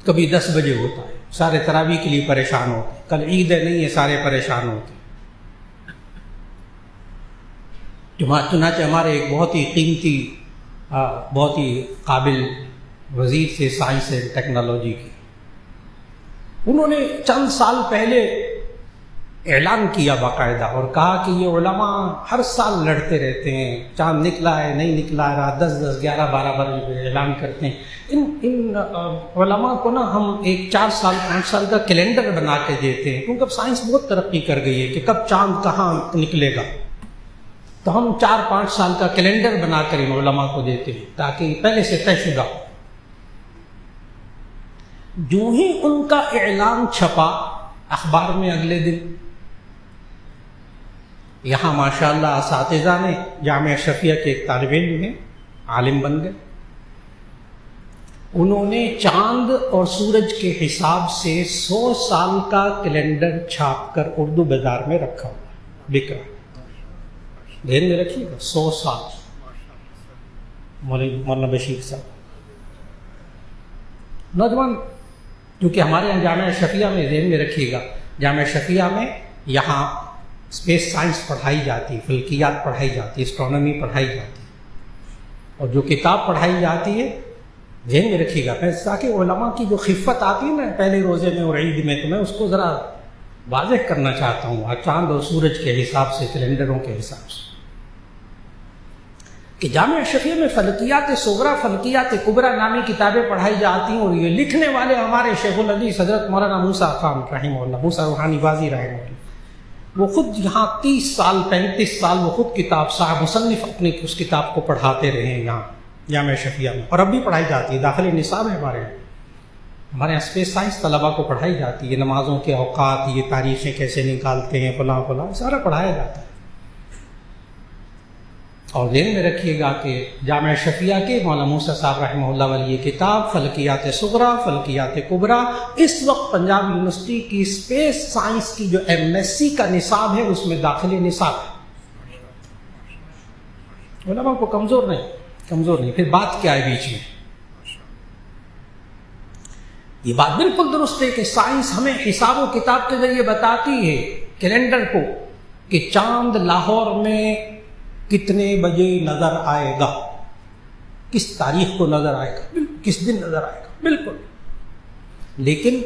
کبھی 10 بجے ہوتا ہے. سارے تراویح کے لیے پریشان ہوتے ہیں، کل عید ہے نہیں ہے، سارے پریشان ہوتے ہیں. چنانچہ ہمارے ایک بہت ہی قیمتی، بہت ہی قابل وزیر تھے سائنس اینڈ ٹیکنالوجی کے. انہوں نے چند سال پہلے اعلان کیا باقاعدہ اور کہا کہ یہ علماء ہر سال لڑتے رہتے ہیں، چاند نکلا ہے نہیں نکلا ہے، رات 10-10 11-12 بجے اعلان کرتے ہیں. ان علماء کو نا ہم ایک 4 سال 5 سال کا کیلنڈر بنا کے دیتے ہیں، کیونکہ اب سائنس بہت ترقی کر گئی ہے کہ کب چاند کہاں نکلے گا. تو ہم 4-5 سال کا کیلنڈر بنا کر ان علماء کو دیتے ہیں تاکہ پہلے سے طے شدہ ہو. جو ہی ان کا اعلان چھپا اخبار میں اگلے دن، یہاں ماشاءاللہ اساتذہ نے، جامعہ اشرفیہ کے ایک طالب علم ہیں، عالم بن گئے. انہوں نے چاند اور سورج کے حساب سے 100 سال کا کیلنڈر چھاپ کر اردو بازار میں رکھا ہوا، بک رہا. دھیان میں رکھیے گا، 100 سال. مولانا بشیر صاحب نوجوان، کیونکہ ہمارے یہاں جامعہ اشرفیہ میں، ذہن میں رکھیے گا، جامعہ اشرفیہ میں یہاں اسپیس سائنس پڑھائی جاتی، فلکیات پڑھائی جاتی، اسٹرانومی پڑھائی جاتی، اور جو کتاب پڑھائی جاتی ہے ذہن میں رکھیے گا. تاکہ علماء کی جو خفت آتی ہے نا پہلے روزے میں اور عید میں، تو میں اس کو ذرا واضح کرنا چاہتا ہوں چاند اور سورج کے حساب سے، کیلنڈروں کے حساب سے، کہ جامعہ اشرفیہ میں فلکیات صغریٰ، فلکیات کبریٰ نامی کتابیں پڑھائی جاتی ہیں، اور یہ لکھنے والے ہمارے شیخ الحدیث حضرت مولانا موسیٰ خان رحمہ اللہ، موسیٰ روحانی بازی رحمہ اللہ. وہ خود یہاں 30 سال 35 سال وہ خود کتاب صاحب مصنف اپنی اس کتاب کو پڑھاتے رہے ہیں یہاں جامعہ شفیہ میں، اور اب بھی پڑھائی جاتی ہے، داخل نصاب ہے ہمارے یہاں اسپیس سائنس طلباء کو پڑھائی جاتی ہے، نمازوں کے اوقات، یہ تاریخیں کیسے نکالتے ہیں، فلاں فلاں سارا پڑھایا جاتا ہے۔ اور ذہن میں رکھیے گا کہ جامعہ شفیہ کے مولانا موسیٰ صاحب رحمہ اللہ والی یہ کتاب فلکیات صغریٰ فلکیات کبریٰ اس وقت پنجاب یونیورسٹی کی اسپیس سائنس کی جو MSc کا نصاب ہے اس میں داخلی نصاب ہے۔ علماء کو کمزور نہیں، پھر بات کیا ہے بیچ میں؟ یہ بات بالکل درست ہے کہ سائنس ہمیں حساب و کتاب کے ذریعے بتاتی ہے کیلنڈر کو کہ چاند لاہور میں کتنے بجے نظر آئے گا، کس تاریخ کو نظر آئے گا، کس دن نظر آئے گا، بالکل۔ لیکن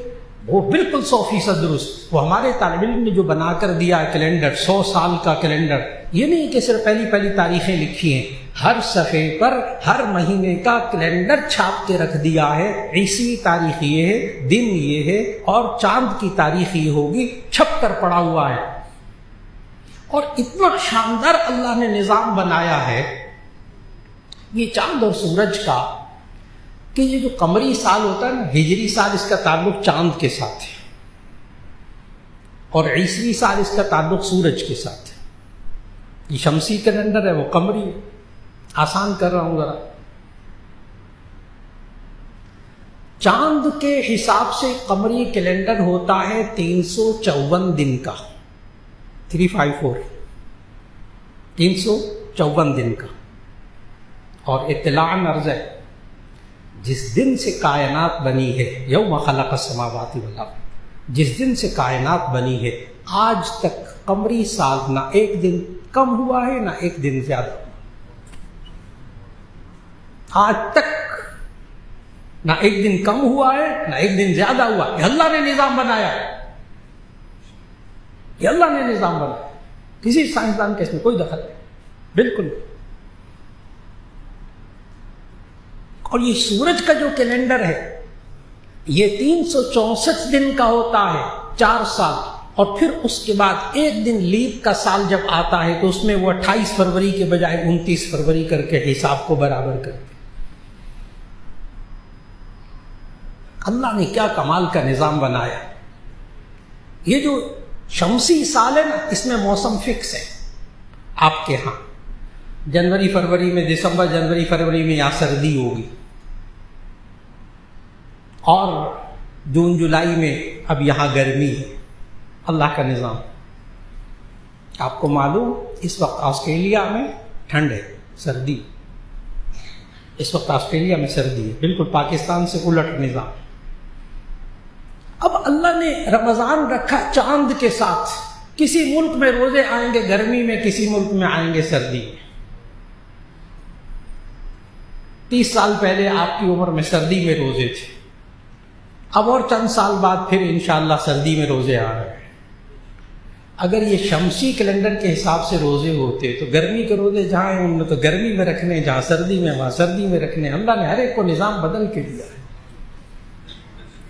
وہ بالکل 100% درست، وہ ہمارے طالب علم نے جو بنا کر دیا ہے کیلنڈر، 100 سال کا کیلنڈر، یہ نہیں کہ صرف پہلی تاریخیں لکھی ہیں، ہر صفحے پر ہر مہینے کا کیلنڈر چھاپ کے رکھ دیا ہے، عیسوی تاریخ یہ ہے، دن یہ ہے، اور چاند کی تاریخ یہ ہوگی، چھپ کر پڑا ہوا ہے۔ اور اتنا شاندار اللہ نے نظام بنایا ہے یہ چاند اور سورج کا کہ یہ جو قمری سال ہوتا ہے نا، ہجری سال، اس کا تعلق چاند کے ساتھ ہے، اور عیسوی سال اس کا تعلق سورج کے ساتھ ہے۔ یہ شمسی کیلنڈر ہے، وہ قمری ہے۔ آسان کر رہا ہوں ذرا۔ چاند کے حساب سے قمری کیلنڈر ہوتا ہے 354 دن کا، 354 دن کا۔ اور اطلاع عرض ہے جس دن سے کائنات بنی ہے، یوم خلق السماوات والارض، جس دن سے کائنات بنی ہے آج تک قمری سال نہ ایک دن کم ہوا ہے نہ ایک دن زیادہ ہوا، آج تک نہ ایک دن کم ہوا ہے نہ ایک دن زیادہ ہوا۔ یہ اللہ نے نظام بنایا ہے، یہ اللہ نے نظام بنایا، کسی سائنسدان کے اس میں کوئی دخل نہیں، بالکل۔ اور یہ سورج کا جو کیلنڈر ہے یہ 364 دن کا ہوتا ہے، 4 سال، اور پھر اس کے بعد ایک دن لیپ کا سال جب آتا ہے تو اس میں وہ 28 فروری کے بجائے 29 فروری کر کے حساب کو برابر کرتے۔ اللہ نے کیا کمال کا نظام بنایا۔ یہ جو شمسی سال ہے نا، اس میں موسم فکس ہے آپ کے ہاں، جنوری فروری میں، دسمبر جنوری فروری میں یہاں سردی ہوگی، اور جون جولائی میں اب یہاں گرمی ہے۔ اللہ کا نظام۔ آپ کو معلوم اس وقت آسٹریلیا میں ٹھنڈ ہے، سردی، اس وقت آسٹریلیا میں سردی ہے، بالکل پاکستان سے الٹ نظام۔ اب اللہ نے رمضان رکھا چاند کے ساتھ، کسی ملک میں روزے آئیں گے گرمی میں، کسی ملک میں آئیں گے سردی میں۔ 30 سال پہلے آپ کی عمر میں سردی میں روزے تھے، اب اور چند سال بعد پھر انشاءاللہ سردی میں روزے آ رہے ہیں۔ اگر یہ شمسی کیلنڈر کے حساب سے روزے ہوتے تو گرمی کے روزے جہاں ہیں ان میں تو گرمی میں رکھنے، جہاں سردی میں وہاں سردی میں رکھنے۔ اللہ نے ہر ایک کو نظام بدل کے دیا ہے،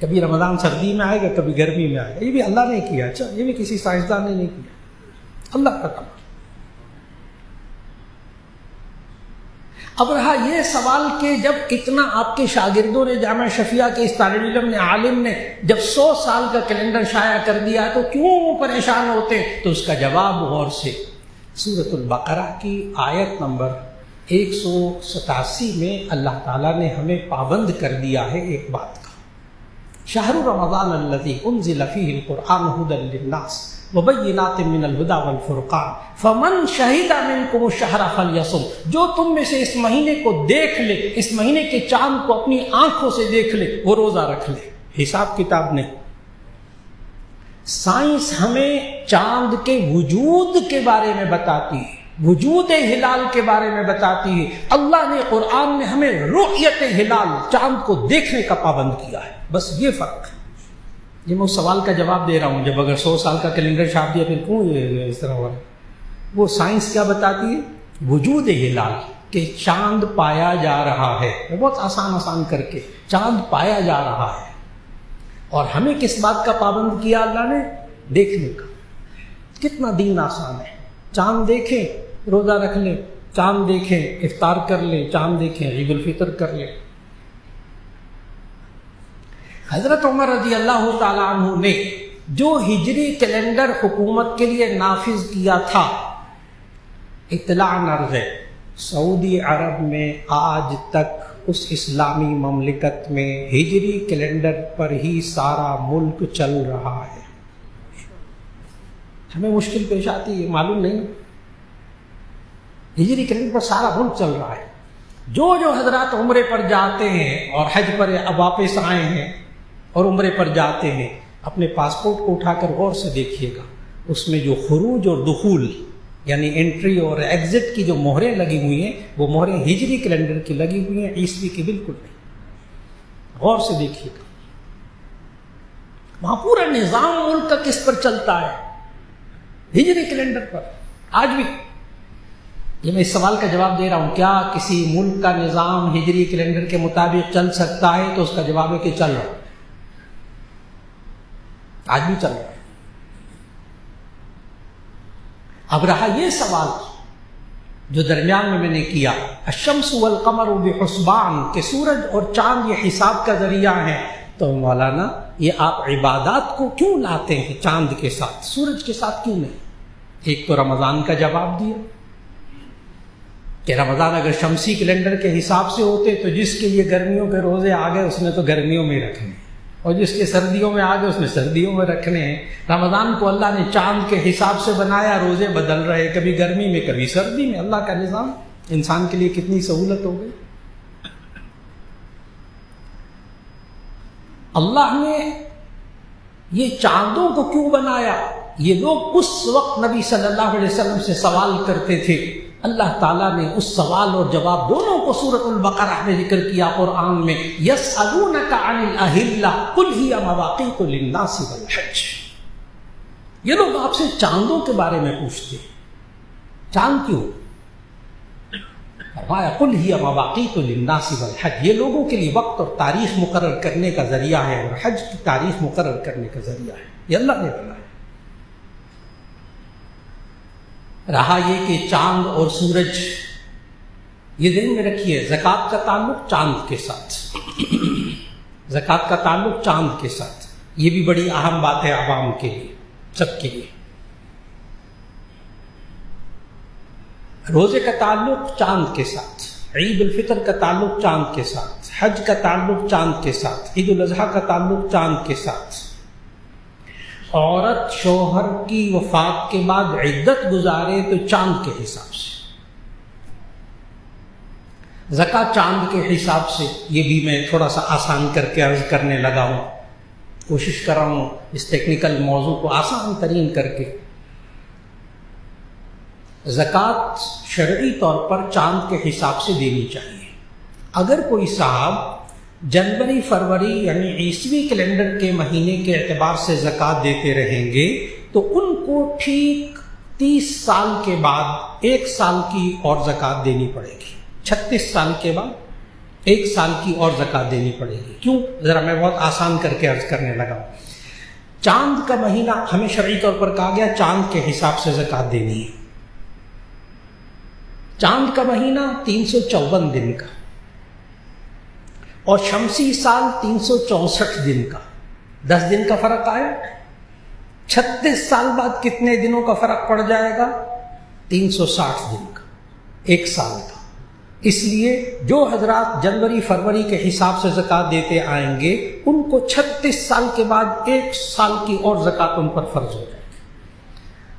کبھی رمضان سردی میں آئے گا، کبھی گرمی میں آئے گا، یہ بھی اللہ نے کیا۔ اچھا، یہ بھی کسی سائنسدان نے نہیں کیا، اللہ کا کام۔ اب رہا یہ سوال کہ جب اتنا آپ کے شاگردوں نے، جامعہ شفیہ کے اس طالب علم نے، عالم نے جب 100 سال کا کیلنڈر شائع کر دیا تو کیوں پریشان ہوتے ہیں؟ تو اس کا جواب غور سے سورۃ البقرہ کی آیت نمبر 187 میں اللہ تعالیٰ نے ہمیں پابند کر دیا ہے ایک بات کا۔ شہر رمضان الذی انزل فیہ القرآن ھدی للناس وبینات من الہدی والفرقان فمن شہد منکم الشہر فلیصم۔ جو تم میں سے اس مہینے کو دیکھ لے، اس مہینے کے چاند کو اپنی آنکھوں سے دیکھ لے، وہ روزہ رکھ لے۔ حساب کتاب نہیں، سائنس ہمیں چاند کے وجود کے بارے میں بتاتی ہے، وجود ہلال کے بارے میں بتاتی ہے۔ اللہ نے قرآن میں ہمیں رؤیت ہلال، چاند کو دیکھنے کا پابند کیا ہے، بس یہ فرق ہے۔ یہ میں اس سوال کا جواب دے رہا ہوں، جب اگر 100 سال کا کیلنڈر چھاپ دیا پھر کیوں اس طرح ہوا ہے؟ وہ سائنس کیا بتاتی ہے؟ وجود ہلال، کہ چاند پایا جا رہا ہے، بہت آسان کر کے چاند پایا جا رہا ہے۔ اور ہمیں کس بات کا پابند کیا اللہ نے؟ دیکھنے کا۔ کتنا دین آسان ہے. چاند دیکھیں روزہ رکھ لیں، چاند دیکھیں افطار کر لیں، چاند دیکھیں عید الفطر کر لیں. حضرت عمر رضی اللہ تعالیٰ عنہ نے جو ہجری کیلنڈر حکومت کے لیے نافذ کیا تھا، اطلاع عرض ہے سعودی عرب میں آج تک اس اسلامی مملکت میں ہجری کیلنڈر پر ہی سارا ملک چل رہا ہے. ہمیں مشکل پیش آتی ہے، معلوم نہیں، ہجری کیلنڈر پر سارا ملک چل رہا ہے. جو حضرات عمرے پر جاتے ہیں اور حج پر اب واپس آئے ہیں اور عمرے پر جاتے ہیں، اپنے پاسپورٹ کو اٹھا کر غور سے دیکھیے گا، اس میں جو خروج اور دخول یعنی انٹری اور ایگزٹ کی جو مہریں لگی ہوئی ہیں، وہ مہریں ہجری کیلنڈر کی لگی ہوئی ہیں، عیسوی کی بالکل نہیں. غور سے دیکھیے گا، وہاں پورا نظام ملک کا کس پر چلتا ہے؟ ہجری کیلنڈر پر. آج بھی یہ میں اس سوال کا جواب دے رہا ہوں، کیا کسی ملک کا نظام ہجری کیلنڈر کے مطابق چل سکتا ہے؟ تو اس کا جواب ہے کہ چل رہا ہے، آج بھی چل رہا ہے. اب رہا یہ سوال جو درمیان میں نے کیا، الشمس والقمر بحسبان، کہ سورج اور چاند یہ حساب کا ذریعہ ہے. تو مولانا یہ آپ عبادات کو کیوں لاتے ہیں چاند کے ساتھ، سورج کے ساتھ کیوں نہیں؟ ایک تو رمضان کا جواب دیا کہ رمضان اگر شمسی کیلنڈر کے حساب سے ہوتے تو جس کے لیے گرمیوں کے روزے آ گئے اس نے تو گرمیوں میں رکھنے، اور جس کے سردیوں میں آ گئے اس نے سردیوں میں رکھنے ہیں. رمضان کو اللہ نے چاند کے حساب سے بنایا، روزے بدل رہے، کبھی گرمی میں کبھی سردی میں. اللہ کا نظام، انسان کے لیے کتنی سہولت ہو گئی. اللہ نے یہ چاندوں کو کیوں بنایا؟ یہ لوگ اس وقت نبی صلی اللہ علیہ وسلم سے سوال کرتے تھے. اللہ تعالیٰ نے اس سوال اور جواب دونوں کو سورۃ البقرہ میں ذکر کیا قرآن میں. یسألونک عن الأہلہ قل ہی مواقیت للناس والحج. یہ لوگ آپ سے چاندوں کے بارے میں پوچھتے ہیں، چاند کیوں؟ فرمایا قل ہی مواقیت للناس والحج، یہ لوگوں کے لیے وقت اور تاریخ مقرر کرنے کا ذریعہ ہے اور حج کی تاریخ مقرر کرنے کا ذریعہ ہے. یہ اللہ نے بنایا. رہا یہ کہ چاند اور سورج، یہ ذہن میں رکھیے، زکوٰۃ کا تعلق چاند کے ساتھ، زکوٰۃ کا تعلق چاند کے ساتھ. یہ بھی بڑی اہم بات ہے عوام کے لیے، سب کے لیے. روزے کا تعلق چاند کے ساتھ، عید الفطر کا تعلق چاند کے ساتھ، حج کا تعلق چاند کے ساتھ، عید الاضحیٰ کا تعلق چاند کے ساتھ. عورت شوہر کی وفات کے بعد عدت گزارے تو چاند کے حساب سے، زکوٰۃ چاند کے حساب سے. یہ بھی میں تھوڑا سا آسان کر کے عرض کرنے لگا ہوں، کوشش کر رہا ہوں اس ٹیکنیکل موضوع کو آسان ترین کر کے. زکوٰۃ شرعی طور پر چاند کے حساب سے دینی چاہیے. اگر کوئی صاحب جنوری فروری یعنی عیسوی کیلنڈر کے مہینے کے اعتبار سے زکوٰۃ دیتے رہیں گے تو ان کو ٹھیک 30 سال کے بعد 1 سال کی اور زکوٰۃ دینی پڑے گی. 36 سال کے بعد 1 سال کی اور زکوٰۃ دینی پڑے گی. کیوں؟ ذرا میں بہت آسان کر کے عرض کرنے لگا ہوں. چاند کا مہینہ ہمیں شرعی طور پر کہا گیا چاند کے حساب سے زکوٰۃ دینی ہے. چاند کا مہینہ 354 دن کا اور شمسی سال 364 دن کا، 10 دن کا فرق آیا. 36 سال بعد کتنے دنوں کا فرق پڑ جائے گا؟ 360 دن کا، 1 سال کا. اس لیے جو حضرات جنوری فروری کے حساب سے زکوٰۃ دیتے آئیں گے ان کو 36 سال کے بعد 1 سال کی اور زکوٰۃ ان پر فرض ہو جائے گی.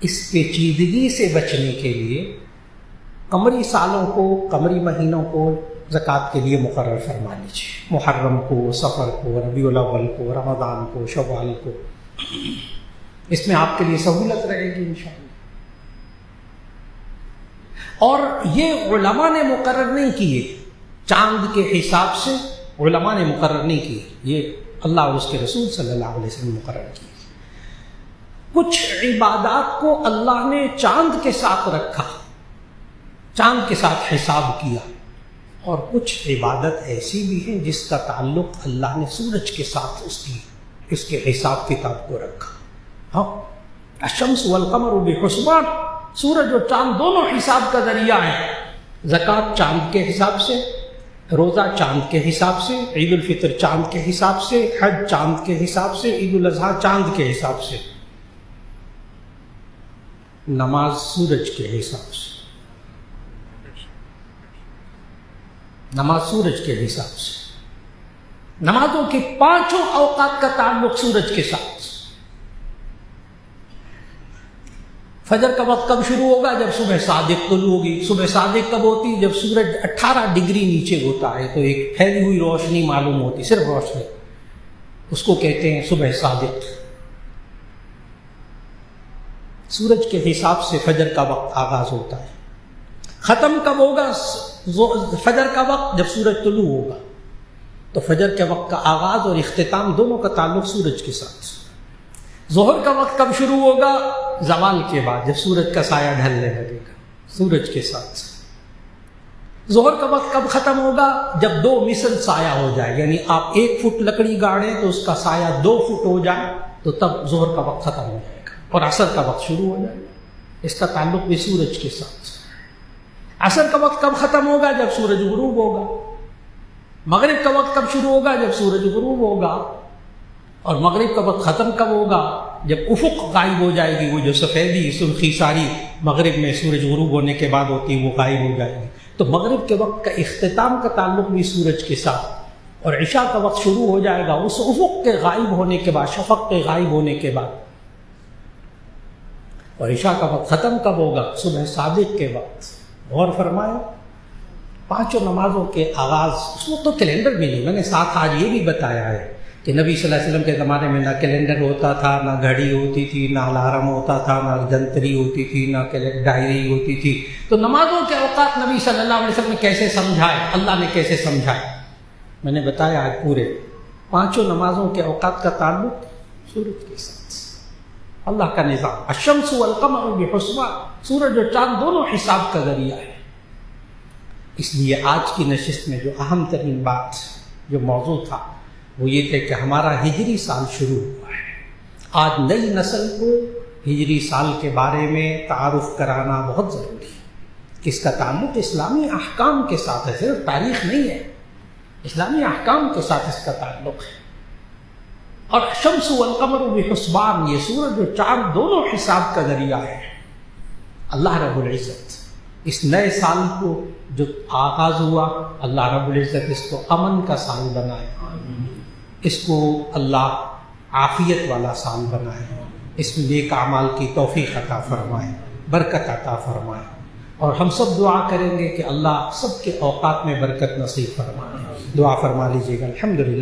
اس پیچیدگی سے بچنے کے لیے قمری سالوں کو، قمری مہینوں کو زکوٰۃ کے لیے مقرر فرما لیجیے. محرم کو، صفر کو، ربیع الاول کو، رمضان کو، شوال کو. اس میں آپ کے لیے سہولت رہے گی انشاءاللہ. اور یہ علماء نے مقرر نہیں کیے، چاند کے حساب سے علماء نے مقرر نہیں کیے، یہ اللہ اور اس کے رسول صلی اللہ علیہ وسلم نے مقرر کیے. کچھ عبادات کو اللہ نے چاند کے ساتھ رکھا، چاند کے ساتھ حساب کیا، اور کچھ عبادت ایسی بھی ہیں جس کا تعلق اللہ نے سورج کے ساتھ اس کے حساب کتاب کو رکھا. ہاں الشمس والقمر بحسبان، سورج اور چاند دونوں حساب کا ذریعہ ہیں. زکوٰۃ چاند کے حساب سے، روزہ چاند کے حساب سے، عید الفطر چاند کے حساب سے، حج چاند کے حساب سے، عید الاضحیٰ چاند کے حساب سے، نماز سورج کے حساب سے، نماز سورج کے حساب سے. نمازوں کے پانچوں اوقات کا تعلق سورج کے ساتھ. فجر کا وقت کب شروع ہوگا؟ جب صبح صادق طلوع ہوگی. صبح صادق کب ہوتی؟ جب سورج 18 ڈگری نیچے ہوتا ہے تو ایک پھیلی ہوئی روشنی معلوم ہوتی، صرف روشنی، اس کو کہتے ہیں صبح صادق. سورج کے حساب سے فجر کا وقت آغاز ہوتا ہے. ختم کب ہوگا فجر کا وقت؟ جب سورج طلوع ہوگا. تو فجر کے وقت کا آغاز اور اختتام دونوں کا تعلق سورج کے ساتھ. ظہر کا وقت کب شروع ہوگا؟ زوال کے بعد، جب سورج کا سایہ ڈھلنے لگے گا، سورج کے ساتھ. ظہر کا وقت کب ختم ہوگا؟ جب 2 مثل سایہ ہو جائے، یعنی آپ 1 فٹ لکڑی گاڑیں تو اس کا سایہ 2 فٹ ہو جائے تو تب ظہر کا وقت ختم ہو جائے گا اور عصر کا وقت شروع ہو جائے گا. اس کا تعلق بھی سورج کے ساتھ. عصر کا وقت کب ختم ہوگا؟ جب سورج غروب ہوگا. مغرب کا وقت کب شروع ہوگا؟ جب سورج غروب ہوگا. اور مغرب کا وقت ختم کب ہوگا؟ جب افق غائب ہو جائے گی، وہ جو سفیدی سرخی ساری مغرب میں سورج غروب ہونے کے بعد ہوتی ہے وہ غائب ہو جائے گی. تو مغرب کے وقت کا اختتام کا تعلق بھی سورج کے ساتھ. اور عشاء کا وقت شروع ہو جائے گا اس افق کے غائب ہونے کے بعد، شفق کے غائب ہونے کے بعد. اور عشاء کا وقت ختم کب ہوگا؟ صبح صادق کے وقت. غور فرمائیں، 5 نمازوں کے آغاز، اس وقت تو کیلنڈر بھی نہیں. میں نے ساتھ آج یہ بھی بتایا ہے کہ نبی صلی اللہ علیہ وسلم کے زمانے میں نہ کیلنڈر ہوتا تھا، نہ گھڑی ہوتی تھی، نہ الارم ہوتا تھا، نہ جنتری ہوتی تھی، نہ ڈائری ہوتی تھی. تو نمازوں کے اوقات نبی صلی اللہ علیہ وسلم نے کیسے سمجھائے، اللہ نے کیسے سمجھائے؟ میں نے بتایا آج پورے 5 نمازوں کے اوقات کا تعلق سورج کے ساتھ. اللہ کا نظام، الشمس والقمر بحسبان، سورج اور چاند دونوں حساب کا ذریعہ ہے. اس لیے آج کی نشست میں جو اہم ترین بات، جو موضوع تھا، وہ یہ تھے کہ ہمارا ہجری سال شروع ہوا ہے. آج نئی نسل کو ہجری سال کے بارے میں تعارف کرانا بہت ضروری ہے کہ اس کا تعلق اسلامی احکام کے ساتھ ہے، صرف تاریخ نہیں ہے، اسلامی احکام کے ساتھ اس کا تعلق ہے. اور شمس والقمر بحسبان، یہ سورج اور چاند دونوں حساب کا ذریعہ ہے. اللہ رب العزت اس نئے سال کو جو آغاز ہوا، اللہ رب العزت اس کو امن کا سال بنائے، اس کو اللہ عافیت والا سال بنائے، اس میں نیک اعمال کی توفیق عطا فرمائے، برکت عطا فرمائے. اور ہم سب دعا کریں گے کہ اللہ سب کے اوقات میں برکت نصیب فرمائے. دعا فرما لیجیے گا. الحمدللہ.